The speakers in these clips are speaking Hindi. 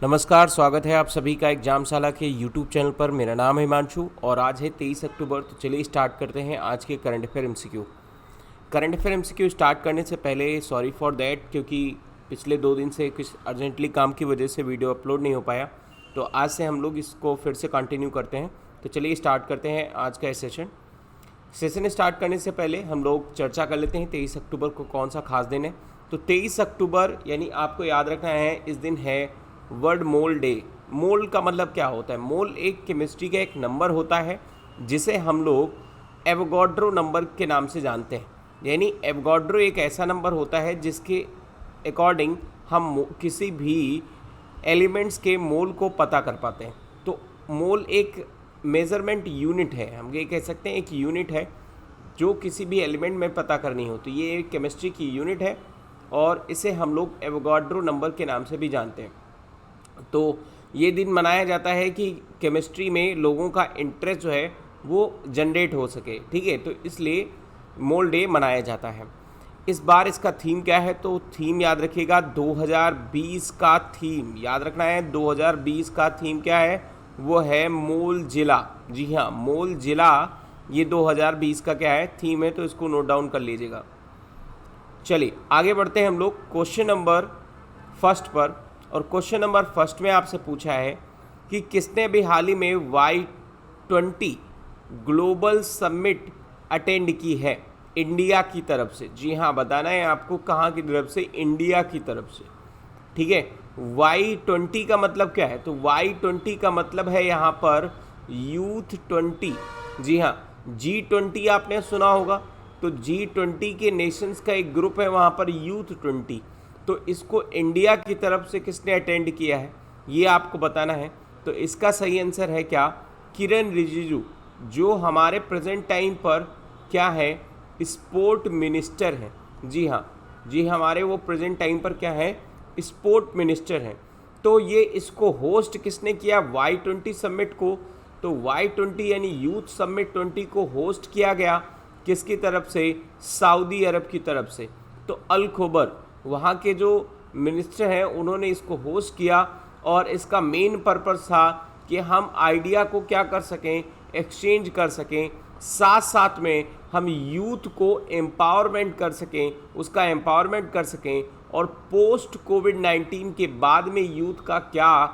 नमस्कार, स्वागत है आप सभी का एग्जामशाला के यूट्यूब चैनल पर। मेरा नाम है हिमांशु और आज है 23 अक्टूबर। तो चलिए स्टार्ट करते हैं आज के current affair MCQ. Current affair MCQ start करने से पहले सॉरी फॉर दैट, क्योंकि पिछले 2 दिन से कुछ अर्जेंटली काम की वजह से वीडियो अपलोड नहीं हो पाया, तो आज से हम लोग इसको फिर से कंटिन्यू करते हैं। तो चलिए स्टार्ट करते हैं आज का सेशन स्टार्ट करने से पहले हम लोग चर्चा कर लेते हैं 23 अक्टूबर को कौन सा खास दिन है। तो 23 अक्टूबर यानी आपको याद रखना है, इस दिन है वर्ल्ड मोल डे। मोल का मतलब क्या होता है? मोल एक केमिस्ट्री का एक नंबर होता है जिसे हम लोग एवोगाड्रो नंबर के नाम से जानते हैं। यानी एवोगाड्रो एक ऐसा नंबर होता है जिसके अकॉर्डिंग हम किसी भी एलिमेंट्स के मोल को पता कर पाते हैं। तो मोल एक मेज़रमेंट यूनिट है, हम ये कह सकते हैं एक यूनिट है जो किसी भी एलिमेंट में पता करनी हो। तो ये एक केमिस्ट्री की यूनिट है और इसे हम लोग एवोगाड्रो नंबर के नाम से भी जानते हैं। तो ये दिन मनाया जाता है कि केमिस्ट्री में लोगों का इंटरेस्ट जो है वो जनरेट हो सके, ठीक है। तो इसलिए मोल डे मनाया जाता है। इस बार इसका थीम क्या है? तो थीम याद रखिएगा 2020 का थीम याद रखना है। 2020 का थीम क्या है? वो है मोल जिला। जी हाँ, मोल जिला ये 2020 का क्या है थीम है, तो इसको नोट डाउन कर लीजिएगा। चलिए आगे बढ़ते हैं हम लोग क्वेश्चन नंबर फर्स्ट पर। और क्वेश्चन नंबर फर्स्ट में आपसे पूछा है कि किसने भी हाल ही में Y20 ग्लोबल समिट अटेंड की है इंडिया की तरफ से। जी हाँ, बताना है आपको कहाँ की तरफ से, इंडिया की तरफ से, ठीक है। Y20 का मतलब क्या है? तो Y20 का मतलब है यहाँ पर यूथ 20। जी हाँ, G20 आपने सुना होगा, तो G20 के नेशंस का एक ग्रुप है वहाँ पर यूथ 20। तो इसको इंडिया की तरफ से किसने अटेंड किया है ये आपको बताना है। तो इसका सही आंसर है क्या? किरण रिजिजू, जो हमारे प्रेजेंट टाइम पर क्या है, स्पोर्ट मिनिस्टर हैं। जी हाँ, जी हमारे वो प्रेजेंट टाइम पर क्या है, स्पोर्ट मिनिस्टर हैं। तो ये इसको होस्ट किसने किया Y20 समिट को? तो Y20 यानी यूथ समिट 20 को होस्ट किया गया किसकी तरफ से? सऊदी अरब की तरफ से। तो अल खुबर वहाँ के जो मिनिस्टर हैं उन्होंने इसको होस्ट किया और इसका मेन पर्पस था कि हम आइडिया को क्या कर सकें, एक्सचेंज कर सकें, साथ साथ में हम यूथ को एम्पावरमेंट कर सकें, उसका एम्पावरमेंट कर सकें और पोस्ट कोविड-19 के बाद में यूथ का क्या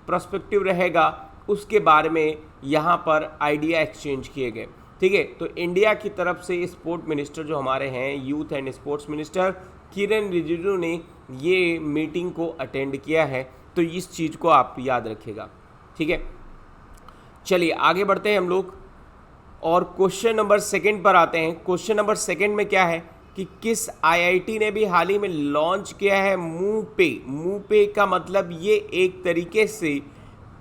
पर्सपेक्टिव रहेगा उसके बारे में यहाँ पर आइडिया एक्सचेंज किए गए, ठीक है। तो इंडिया की तरफ से स्पोर्ट मिनिस्टर जो हमारे हैं, यूथ एंड स्पोर्ट्स मिनिस्टर किरण रिजिजू ने ये मीटिंग को अटेंड किया है। तो इस चीज़ को आप याद रखिएगा, ठीक है। चलिए आगे बढ़ते हैं हम लोग और क्वेश्चन नंबर सेकंड पर आते हैं। क्वेश्चन नंबर सेकंड में क्या है कि किस आईआईटी ने भी हाल ही में लॉन्च किया है मूव पे। मूव पे का मतलब ये एक तरीके से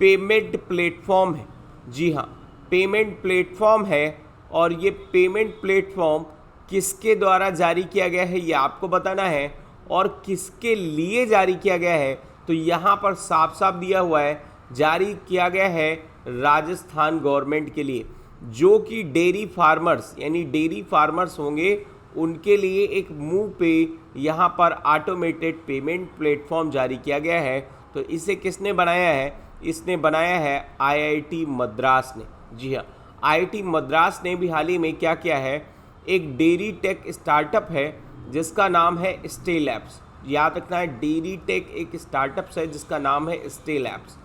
पेमेंट प्लेटफॉर्म है। जी हाँ, पेमेंट प्लेटफॉर्म है और ये पेमेंट प्लेटफॉर्म किसके द्वारा जारी किया गया है ये आपको बताना है और किसके लिए जारी किया गया है। तो यहाँ पर साफ साफ दिया हुआ है, जारी किया गया है राजस्थान गवर्नमेंट के लिए, जो कि डेयरी फार्मर्स यानी डेयरी फार्मर्स होंगे उनके लिए एक मूव पे यहाँ पर ऑटोमेटेड पेमेंट प्लेटफॉर्म जारी किया गया है। तो इसे किसने बनाया है? इसने बनाया है आईआईटी मद्रास ने। जी हाँ, आईआईटी मद्रास ने भी हाल ही में क्या किया है, एक डेयरी टेक स्टार्टअप है जिसका नाम है स्टे लैब्स। याद रखना है, डेयरी टेक एक स्टार्टअप है जिसका नाम है स्टे लैब्स,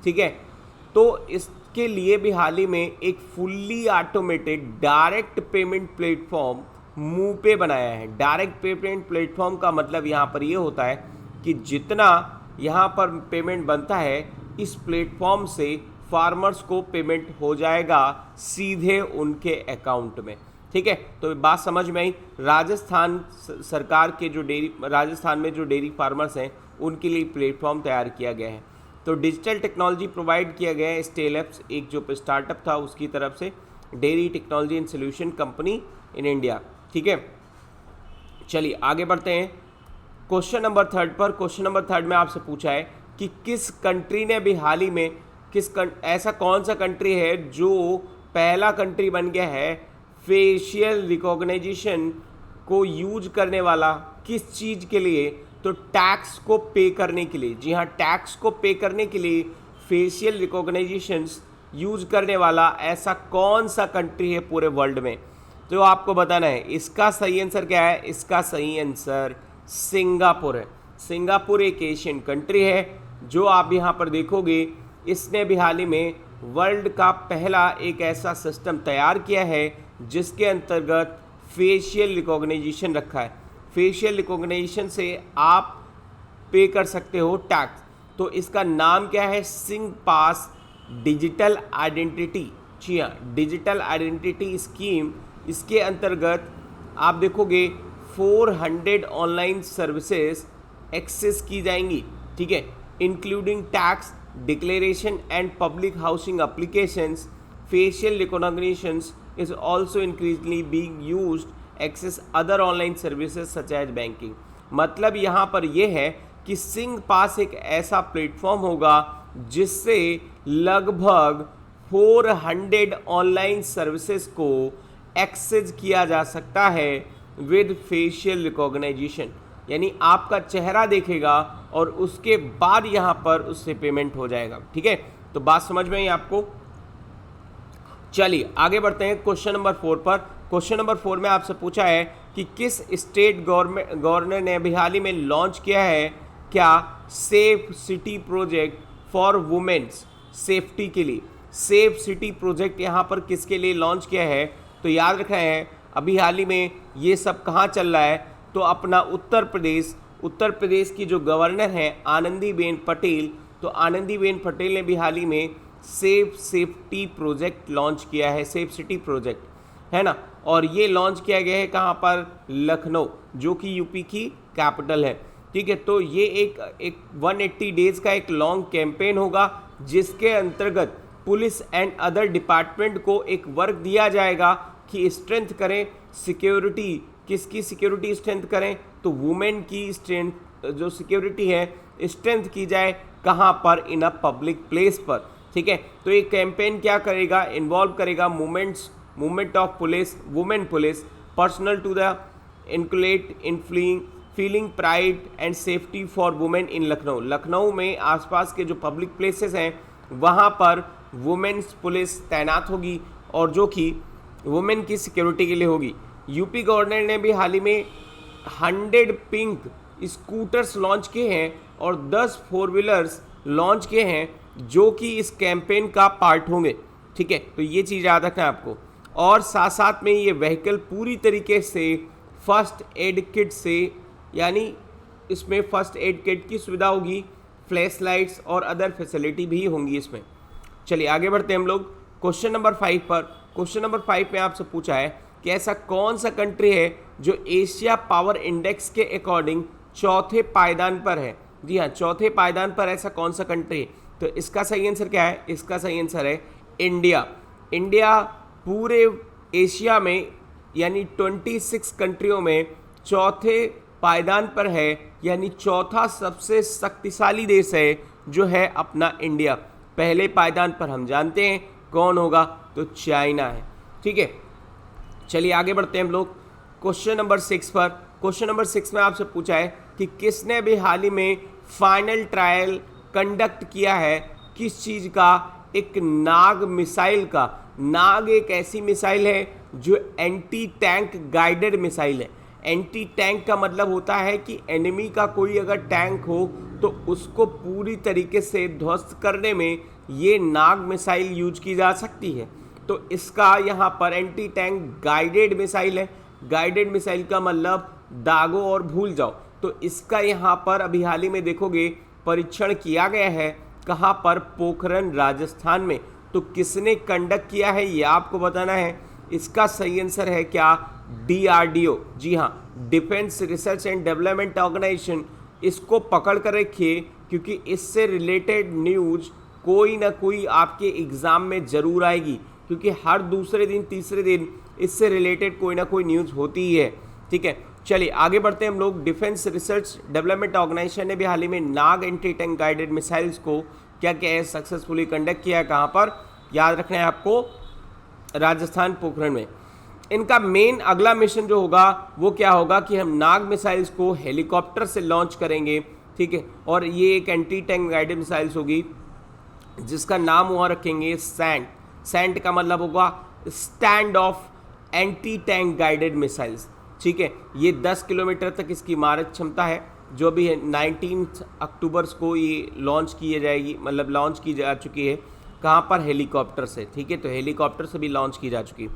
ठीक है। तो इसके लिए भी हाल ही में एक fully automated direct payment platform move पे बनाया है। डायरेक्ट पेमेंट प्लेटफॉर्म का मतलब यहाँ पर ये होता है कि जितना यहाँ पर पेमेंट बनता है इस प्लेटफॉर्म से फार्मर्स को पेमेंट हो जाएगा सीधे उनके अकाउंट में, ठीक है। तो बात समझ में आई। राजस्थान सरकार के जो राजस्थान में जो डेयरी फार्मर्स हैं उनके लिए प्लेटफॉर्म तैयार किया गया है। तो डिजिटल टेक्नोलॉजी प्रोवाइड किया गया है स्टे लैब्स, एक जो स्टार्टअप था उसकी तरफ से, dairy technology and solution company in India, ठीक है। चलिए आगे बढ़ते हैं क्वेश्चन नंबर थर्ड पर। क्वेश्चन नंबर थर्ड में आपसे पूछा है कि किस कंट्री ने भी हाल ही में ऐसा कौन सा कंट्री है जो पहला कंट्री बन गया है फेशियल रिकॉग्निशन को यूज करने वाला किस चीज़ के लिए? तो टैक्स को पे करने के लिए, जी हाँ, टैक्स को पे करने के लिए फेशियल रिकॉग्नाइजेशंस यूज करने वाला ऐसा कौन सा कंट्री है पूरे वर्ल्ड में, तो आपको बताना है। इसका सही आंसर क्या है? इसका सही आंसर सिंगापुर है। सिंगापुर एक एशियन कंट्री है जो आप यहाँ पर देखोगे, इसने भी हाल ही में वर्ल्ड का पहला एक ऐसा सिस्टम तैयार किया है जिसके अंतर्गत फेशियल रिकॉग्नाइजेशन रखा है। फेशियल रिकॉग्नाइजेशन से आप पे कर सकते हो टैक्स। तो इसका नाम क्या है? सिंग पास डिजिटल आइडेंटिटी। जी हाँ, डिजिटल आइडेंटिटी स्कीम। इसके अंतर्गत आप देखोगे 400 ऑनलाइन सर्विसेज एक्सेस की जाएंगी, ठीक है, including tax declaration and public housing applications. Facial recognitions is also increasingly being used access other online services such as banking. मतलब यहाँ पर यह है कि सिंग पास एक ऐसा प्लेटफॉर्म होगा जिससे लगभग 400 ऑनलाइन सर्विसेज को एक्सेस किया जा सकता है विद फेशियल रिकॉग्नाइजेशन। यानी आपका चेहरा देखेगा और उसके बाद यहाँ पर उससे पेमेंट हो जाएगा, ठीक है। तो बात समझ में आई आपको? चलिए आगे बढ़ते हैं क्वेश्चन नंबर 4 पर। क्वेश्चन नंबर 4 में आपसे पूछा है कि किस स्टेट गवर्नर ने अभी हाल ही में लॉन्च किया है क्या safe city project for women's safety के लिए। सेफ सिटी प्रोजेक्ट यहाँ पर किसके लिए लॉन्च किया है? तो याद रखना है अभी हाल ही में ये सब कहाँ चल रहा है, तो अपना उत्तर प्रदेश की जो गवर्नर हैं आनंदीबेन पटेल, तो आनंदीबेन पटेल ने भी हाल ही में सेफ्टी प्रोजेक्ट लॉन्च किया है, सेफ सिटी प्रोजेक्ट, है ना। और ये लॉन्च किया गया है कहाँ पर? लखनऊ, जो कि यूपी की कैपिटल है, ठीक है। तो ये एक 180 डेज का एक लॉन्ग कैंपेन होगा जिसके अंतर्गत पुलिस एंड अदर डिपार्टमेंट को एक वर्क दिया जाएगा कि स्ट्रेंथ करें सिक्योरिटी। किसकी सिक्योरिटी स्ट्रेंथ करें? तो वुमेन की स्ट्रेंथ जो सिक्योरिटी है स्ट्रेंथ की जाए, कहाँ पर? इन अ पब्लिक प्लेस पर, ठीक है। तो ये कैंपेन क्या करेगा? इन्वॉल्व करेगा movement of police, women police personal to the inculcate in feeling pride and safety for women in Lucknow. Lucknow में आसपास के जो पब्लिक प्लेसेस हैं वहाँ पर वुमेन्स पुलिस तैनात होगी और जो कि वुमेन की सिक्योरिटी के लिए होगी। यूपी गवर्नर ने भी हाल ही में 100 पिंक स्कूटर्स लॉन्च किए हैं और 10 फोर व्हीलर्स लॉन्च किए हैं जो कि इस कैंपेन का पार्ट होंगे, ठीक है। तो ये चीज़ याद रखना है आपको। और साथ साथ में ये व्हीकल पूरी तरीके से फर्स्ट एड किट से, यानी इसमें फर्स्ट एड किट की सुविधा होगी, फ्लैश लाइट्स और अदर फैसिलिटी भी होंगी इसमें। चलिए आगे बढ़ते हैं हम लोग क्वेश्चन नंबर 5 पर। क्वेश्चन नंबर 5 में आपसे पूछा है कि ऐसा कौन सा कंट्री है जो एशिया पावर इंडेक्स के अकॉर्डिंग चौथे पायदान पर है। जी हाँ, चौथे पायदान पर ऐसा कौन सा कंट्री है? तो इसका सही आंसर क्या है? इसका सही आंसर है इंडिया। इंडिया पूरे एशिया में यानी 26 कंट्रियों में चौथे पायदान पर है, यानी चौथा सबसे शक्तिशाली देश है जो है अपना इंडिया। पहले पायदान पर हम जानते हैं कौन होगा, तो चाइना है, ठीक है। चलिए आगे बढ़ते हैं हम लोग क्वेश्चन नंबर 6 पर। क्वेश्चन नंबर 6 में आपसे पूछा है कि किसने भी हाल ही में फाइनल ट्रायल कंडक्ट किया है किस चीज़ का? एक नाग मिसाइल का। नाग एक ऐसी मिसाइल है जो एंटी टैंक गाइडेड मिसाइल है। एंटी टैंक का मतलब होता है कि एनिमी का कोई अगर टैंक हो तो उसको पूरी तरीके से ध्वस्त करने में ये नाग मिसाइल यूज की जा सकती है। तो इसका यहाँ पर एंटी टैंक गाइडेड मिसाइल है। गाइडेड मिसाइल का मतलब दागो और भूल जाओ। तो इसका यहाँ पर अभी हाल ही में देखोगे परीक्षण किया गया है, कहाँ पर? पोखरण राजस्थान में। तो किसने कंडक्ट किया है ये आपको बताना है। इसका सही आंसर है क्या? DRDO। जी हाँ, defence research and development organisation. इसको पकड़ कर रखिए क्योंकि इससे रिलेटेड न्यूज कोई ना कोई आपके एग्ज़ाम में ज़रूर आएगी, क्योंकि हर दूसरे दिन तीसरे दिन इससे रिलेटेड कोई ना कोई न्यूज़ होती ही है, ठीक है। चलिए आगे बढ़ते हैं हम लोग। डिफेंस रिसर्च डेवलपमेंट ऑर्गेनाइजेशन ने भी हाल ही में नाग एंटी टैंक गाइडेड मिसाइल्स को क्या किया है? सक्सेसफुली कंडक्ट किया है। कहाँ पर? याद रखना है आपको, राजस्थान पोखरण में। इनका मेन अगला मिशन जो होगा वो क्या होगा कि हम नाग मिसाइल्स को हेलीकॉप्टर से लॉन्च करेंगे, ठीक है। और ये एक एंटी टैंक गाइडेड मिसाइल्स होगी जिसका नाम वहाँ रखेंगे सैंड। सैंड का मतलब होगा stand of anti tank guided missiles, ठीक है। ये 10 किलोमीटर तक इसकी मारक क्षमता है, जो भी है 19 अक्टूबर को ये लॉन्च की जाएगी, मतलब लॉन्च की जा चुकी है। कहाँ पर? हेलीकॉप्टर से, ठीक है। तो हेलीकॉप्टर से भी लॉन्च की जा चुकी है।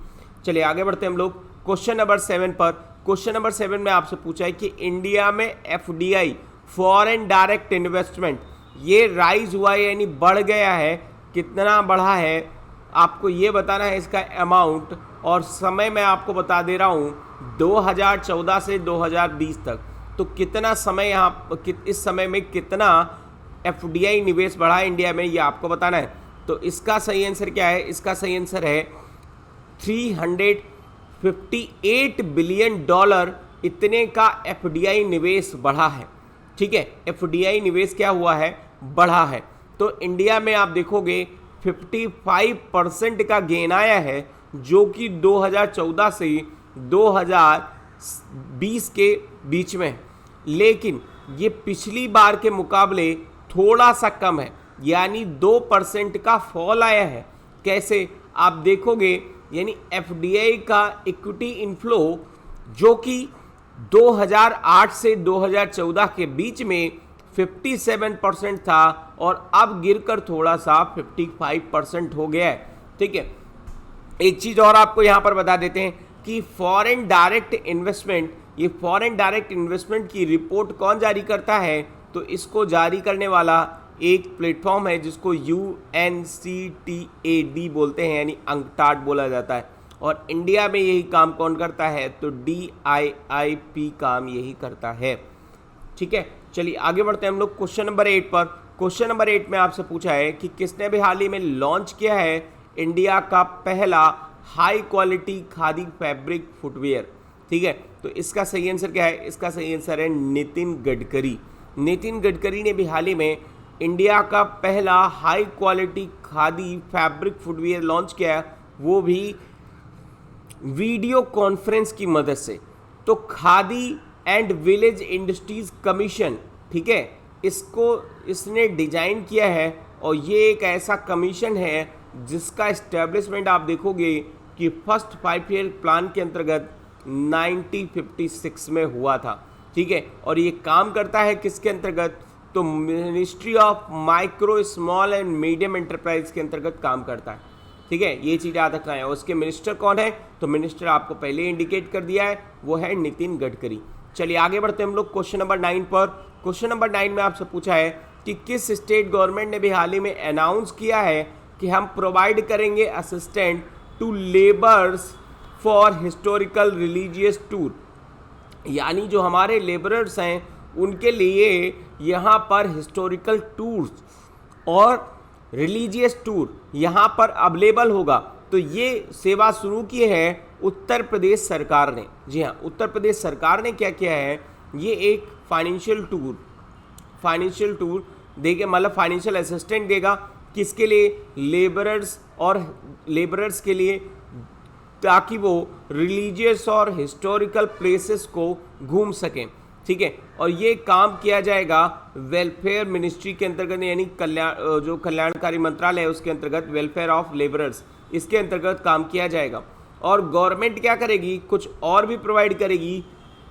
चलिए आगे बढ़ते हैं हम लोग क्वेश्चन नंबर 7 पर। क्वेश्चन नंबर 7 में आपसे पूछा है कि इंडिया में एफडीआई फॉरेन डायरेक्ट इन्वेस्टमेंट ये राइज हुआ है, यानी बढ़ गया है, कितना बढ़ा है आपको ये बताना है, इसका अमाउंट और समय मैं आपको बता दे रहा हूँ 2014 से 2020 तक। तो कितना समय यहाँ इस समय में कितना एफडीआई निवेश बढ़ा है इंडिया में, ये आपको बताना है। तो इसका सही आंसर क्या है? इसका सही आंसर है 358 बिलियन डॉलर, इतने का एफडीआई निवेश बढ़ा है, ठीक है। एफडीआई निवेश क्या हुआ है? बढ़ा है। तो इंडिया में आप देखोगे 55% का गेन आया है, जो कि 2014 से 2020 के बीच में है। लेकिन ये पिछली बार के मुकाबले थोड़ा सा कम है, यानी 2% का फॉल आया है। कैसे? आप देखोगे यानी एफडीआई का इक्विटी इनफ्लो जो कि 2008 से 2014 के बीच में 57% था और अब गिरकर थोड़ा सा 55% हो गया है, ठीक है। एक चीज़ और आपको यहाँ पर बता देते हैं कि फॉरेन डायरेक्ट इन्वेस्टमेंट, ये फॉरेन डायरेक्ट इन्वेस्टमेंट की रिपोर्ट कौन जारी करता है? तो इसको जारी करने वाला एक प्लेटफॉर्म है जिसको UNCTAD बोलते हैं, यानी अंकटाड बोला जाता है। और इंडिया में यही काम कौन करता है? तो DIIP काम यही करता है, ठीक है। चलिए आगे बढ़ते हैं हम लोग क्वेश्चन नंबर 8 पर। क्वेश्चन नंबर 8 में आपसे पूछा है कि किसने भी हाल ही में लॉन्च किया है इंडिया का पहला high quality khadi fabric footwear, ठीक है। तो इसका सही आंसर क्या है? इसका सही आंसर है नितिन गडकरी। नितिन गडकरी ने भी हाल ही में इंडिया का पहला high quality khadi fabric footwear launch किया है, वो भी वीडियो कॉन्फ्रेंस की मदद से। तो khadi and village industries commission, ठीक है, इसने डिजाइन किया है और ये एक ऐसा कमीशन है जिसका एस्टेब्लिशमेंट आप देखोगे कि फर्स्ट 5 ईयर प्लान के अंतर्गत 1956 में हुआ था, ठीक है। और ये काम करता है किसके अंतर्गत? तो ministry of micro small and medium enterprise के अंतर्गत काम करता है, ठीक है। ये चीज़ याद रखना है। और उसके मिनिस्टर कौन है? तो मिनिस्टर आपको पहले इंडिकेट कर दिया है, वो है नितिन गडकरी। चलिए आगे बढ़ते हैं हम लोग क्वेश्चन नंबर 9 पर। क्वेश्चन नंबर 9 में आपसे पूछा है कि किस स्टेट गवर्नमेंट ने भी हाल ही में अनाउंस किया है कि हम प्रोवाइड करेंगे assistant to labours for historical religious tour, यानी जो हमारे लेबरर्स हैं उनके लिए यहाँ पर हिस्टोरिकल टूर्स और रिलीजियस टूर यहाँ पर अवेलेबल होगा। तो ये सेवा शुरू की है उत्तर प्रदेश सरकार ने। जी हाँ, उत्तर प्रदेश सरकार ने क्या किया है, ये एक फाइनेंशियल टूर देगा, मतलब फाइनेंशियल असिस्टेंट देगा किसके लिए? लेबरर्स और लेबरर्स के लिए, ताकि वो रिलीजियस और हिस्टोरिकल प्लेसेस को घूम सकें, ठीक है। और ये काम किया जाएगा वेलफेयर मिनिस्ट्री के अंतर्गत, यानी जो कल्याणकारी मंत्रालय है उसके अंतर्गत, वेलफेयर ऑफ लेबरर्स, इसके अंतर्गत काम किया जाएगा। और गवर्नमेंट क्या करेगी? कुछ और भी प्रोवाइड करेगी।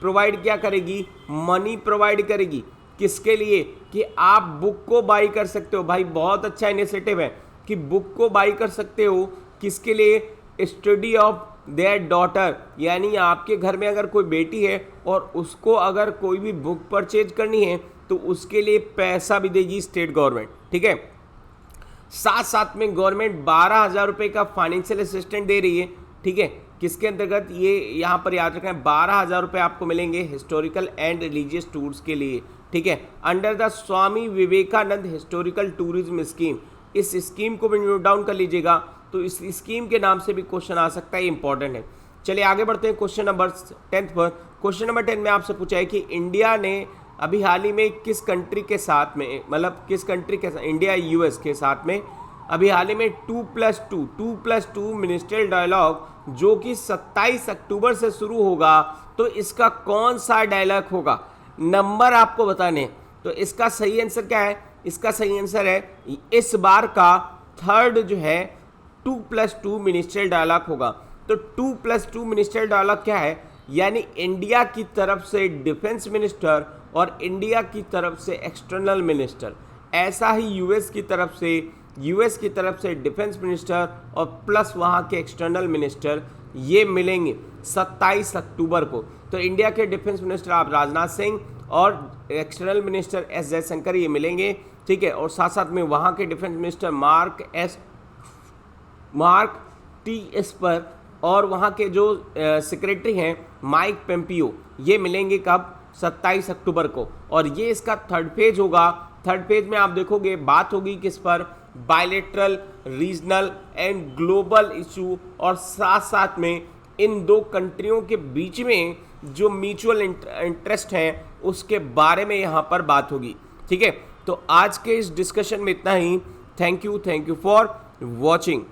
क्या करेगी? मनी प्रोवाइड करेगी। किसके लिए? कि आप बुक को बाई कर सकते हो। भाई बहुत अच्छा इनिशिएटिव है कि बुक को बाई कर सकते हो। किसके लिए? स्टडी ऑफ देयर डॉटर, यानी आपके घर में अगर कोई बेटी है और उसको अगर कोई भी बुक परचेज करनी है तो उसके लिए पैसा भी देगी स्टेट गवर्नमेंट, ठीक है। साथ साथ में गवर्नमेंट 12,000 रुपये का फाइनेंशियल असिस्टेंट दे रही है, ठीक है। किसके अंतर्गत? ये यहाँ पर याद रखना है, 12,000 रुपये आपको मिलेंगे हिस्टोरिकल एंड रिलीजियस टूर्स के लिए, ठीक है, under the Swami Vivekananda historical tourism scheme. इस स्कीम को भी नोट डाउन कर लीजिएगा, तो इस स्कीम के नाम से भी क्वेश्चन आ सकता है, इंपॉर्टेंट है। चलिए आगे बढ़ते हैं क्वेश्चन नंबर 10 पर। क्वेश्चन नंबर 10 में आपसे पूछा है कि इंडिया ने अभी हाल ही में किस कंट्री के साथ में, मतलब किस कंट्री के साथ, इंडिया US के साथ में अभी हाल ही में 2+2 मिनिस्ट्रियल डायलॉग जो कि 27 अक्टूबर से शुरू होगा, तो इसका कौन सा डायलॉग होगा, नंबर आपको बताने। तो इसका सही आंसर क्या है, इसका सही आंसर है इस बार का थर्ड जो है 2+2 मिनिस्ट्रियल डायलॉग होगा। तो 2+2 मिनिस्ट्रियल डायलॉग क्या है, यानी इंडिया की तरफ से डिफेंस मिनिस्टर और इंडिया की तरफ से एक्सटर्नल मिनिस्टर, ऐसा ही यूएस की तरफ से डिफेंस मिनिस्टर और प्लस वहाँ के एक्सटर्नल मिनिस्टर, ये मिलेंगे 27 अक्टूबर को। तो इंडिया के डिफेंस मिनिस्टर आप राजनाथ सिंह और एक्सटर्नल मिनिस्टर एस जयशंकर ये मिलेंगे, ठीक है। और साथ साथ में वहाँ के defence minister mark T Esper और वहाँ के जो सेक्रेटरी हैं माइक पेम्पियो, ये मिलेंगे कब, 27 अक्टूबर को। और ये इसका थर्ड फेज होगा। थर्ड फेज में आप देखोगे बात होगी किस पर, bilateral, regional and global issue, और साथ साथ में इन दो कंट्रियों के बीच में जो म्यूचुअल इंटरेस्ट हैं उसके बारे में यहाँ पर बात होगी, ठीक है। तो आज के इस डिस्कशन में इतना ही। Thank you for watching.